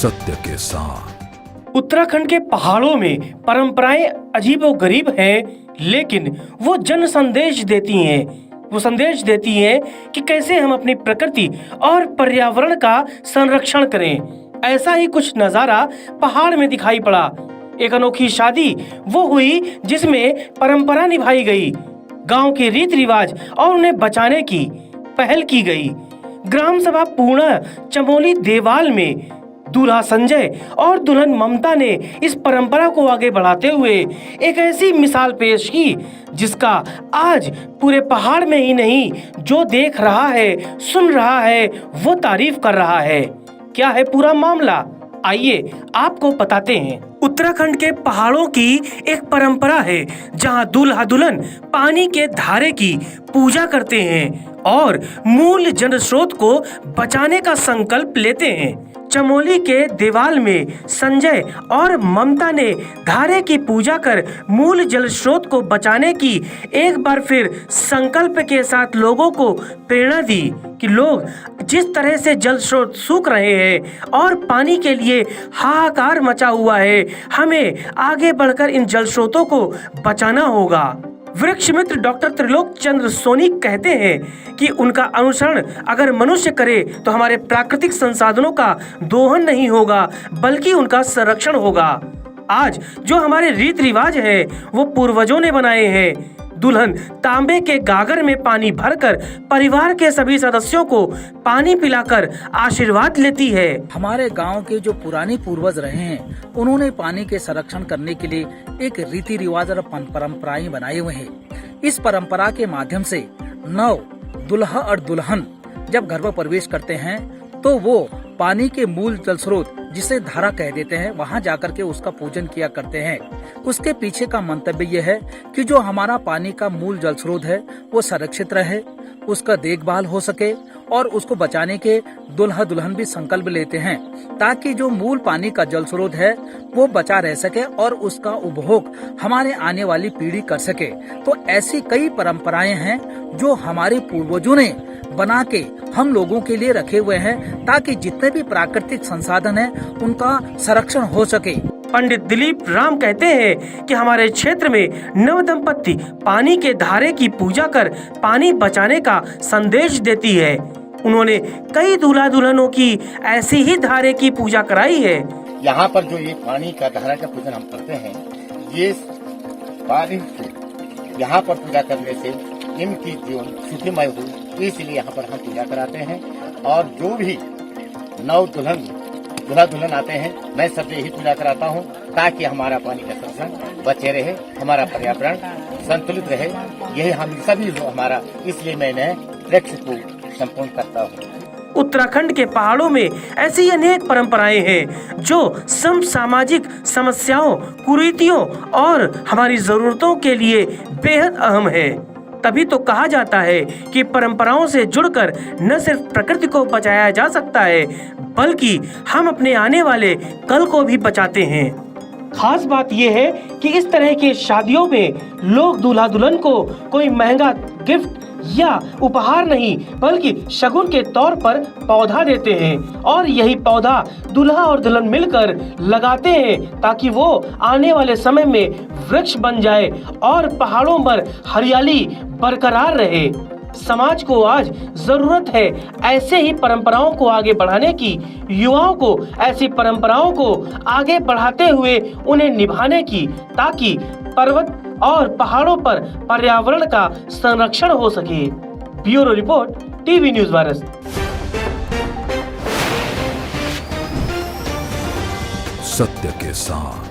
सत्य के साथ। उत्तराखंड के पहाड़ों में परंपराएं अजीबोगरीब हैं, लेकिन वो जन संदेश देती हैं। वो संदेश देती हैं कि कैसे हम अपनी प्रकृति और पर्यावरण का संरक्षण करें। ऐसा ही कुछ नजारा पहाड़ में दिखाई पड़ा। एक अनोखी शादी वो हुई जिसमें परंपरा निभाई गई, गांव के रीति रिवाज और उन्हें बचाने की पहल की गई। ग्राम सभा पूर्णा चमोली देवाल में दूल्हा संजय और दुल्हन ममता ने इस परंपरा को आगे बढ़ाते हुए एक ऐसी मिसाल पेश की जिसका आज पूरे पहाड़ में ही नहीं, जो देख रहा है, सुन रहा है, वो तारीफ कर रहा है। क्या है पूरा मामला, आइए आपको बताते हैं। उत्तराखंड के पहाड़ों की एक परंपरा है जहां दूल्हा दुल्हन पानी के धारे की पूजा करते हैं और मूल जल स्रोत को बचाने का संकल्प लेते हैं। चमोली के देवाल में संजय और ममता ने धारे की पूजा कर मूल जल स्रोत को बचाने की एक बार फिर संकल्प के साथ लोगों को प्रेरणा दी कि लोग जिस तरह से जल स्रोत सूख रहे हैं और पानी के लिए हाहाकार मचा हुआ है, हमें आगे बढ़कर इन जल स्रोतों को बचाना होगा। वृक्ष मित्र डॉक्टर त्रिलोक चंद्र सोनी कहते हैं कि उनका अनुसरण अगर मनुष्य करे तो हमारे प्राकृतिक संसाधनों का दोहन नहीं होगा, बल्कि उनका संरक्षण होगा। आज जो हमारे रीति रिवाज है वो पूर्वजों ने बनाए हैं। दुल्हन तांबे के गागर में पानी भरकर परिवार के सभी सदस्यों को पानी पिलाकर आशीर्वाद लेती है। हमारे गांव के जो पुराने पूर्वज रहे हैं, उन्होंने पानी के संरक्षण करने के लिए एक रीति रिवाज और परंपराएं बनाए हुए हैं। इस परंपरा के माध्यम से नव दुल्हा और दुल्हन जब घर में प्रवेश करते हैं तो वो पानी के मूल जल स्रोत, जिसे धारा कह देते हैं, वहाँ जाकर के उसका पूजन किया करते हैं। उसके पीछे का मंतव्य यह है कि जो हमारा पानी का मूल जल स्रोत है वो संरक्षित रहे, उसका देखभाल हो सके और उसको बचाने के दुल्हा दुल्हन भी संकल्प लेते हैं ताकि जो मूल पानी का जल स्रोत है वो बचा रह सके और उसका उपभोग हमारे आने वाली पीढ़ी कर सके। तो ऐसी कई परंपराएं हैं जो हमारे पूर्वजों ने बना के हम लोगों के लिए रखे हुए हैं ताकि जितने भी प्राकृतिक संसाधन हैं उनका संरक्षण हो सके। पंडित दिलीप राम कहते हैं कि हमारे क्षेत्र में नव दंपत्ति पानी के धारे की पूजा कर पानी बचाने का संदेश देती है। उन्होंने कई दूल्हा दुल्हनों की ऐसी ही धारे की पूजा कराई है। यहाँ पर जो ये पानी का धारा का पूजन हम करते हैं, ये पानी से यहाँ पर पूजा करने से इनकी जीवन सुखमय हो, इसलिए यहाँ पर हम पूजा कराते हैं। और जो भी नव दूल्हा दुल्हन आते हैं, मैं सबसे यही पूजा कराता हूँ ताकि हमारा पानी का संरक्षण बचे रहे, हमारा पर्यावरण संतुलित रहे। यही हम सभी हमारा, इसलिए मैंने वृक्ष को संपूर्ण करता हूँ। उत्तराखंड के पहाड़ों में ऐसी अनेक परंपराएं हैं जो सामाजिक समस्याओं, कुरीतियों और हमारी जरूरतों के लिए बेहद अहम है। तभी तो कहा जाता है कि परंपराओं से जुड़कर न सिर्फ प्रकृति को बचाया जा सकता है, बल्कि हम अपने आने वाले कल को भी बचाते हैं। खास बात यह है कि इस तरह के शादियों में लोग दूल्हा दुल्हन को कोई महंगा गिफ्ट या उपहार नहीं, बल्कि शगुन के तौर पर पौधा देते हैं और यही पौधा दूल्हा और दुल्हन मिलकर लगाते हैं ताकि वो आने वाले समय में वृक्ष बन जाए और पहाड़ों पर हरियाली बरकरार रहे। समाज को आज जरूरत है ऐसे ही परंपराओं को आगे बढ़ाने की, युवाओं को ऐसी परंपराओं को आगे बढ़ाते हुए उन्हें निभाने की, ताकि पर्वत और पहाड़ों पर पर्यावरण का संरक्षण हो सके। Bureau report, TV news virus. सत्य के साथ।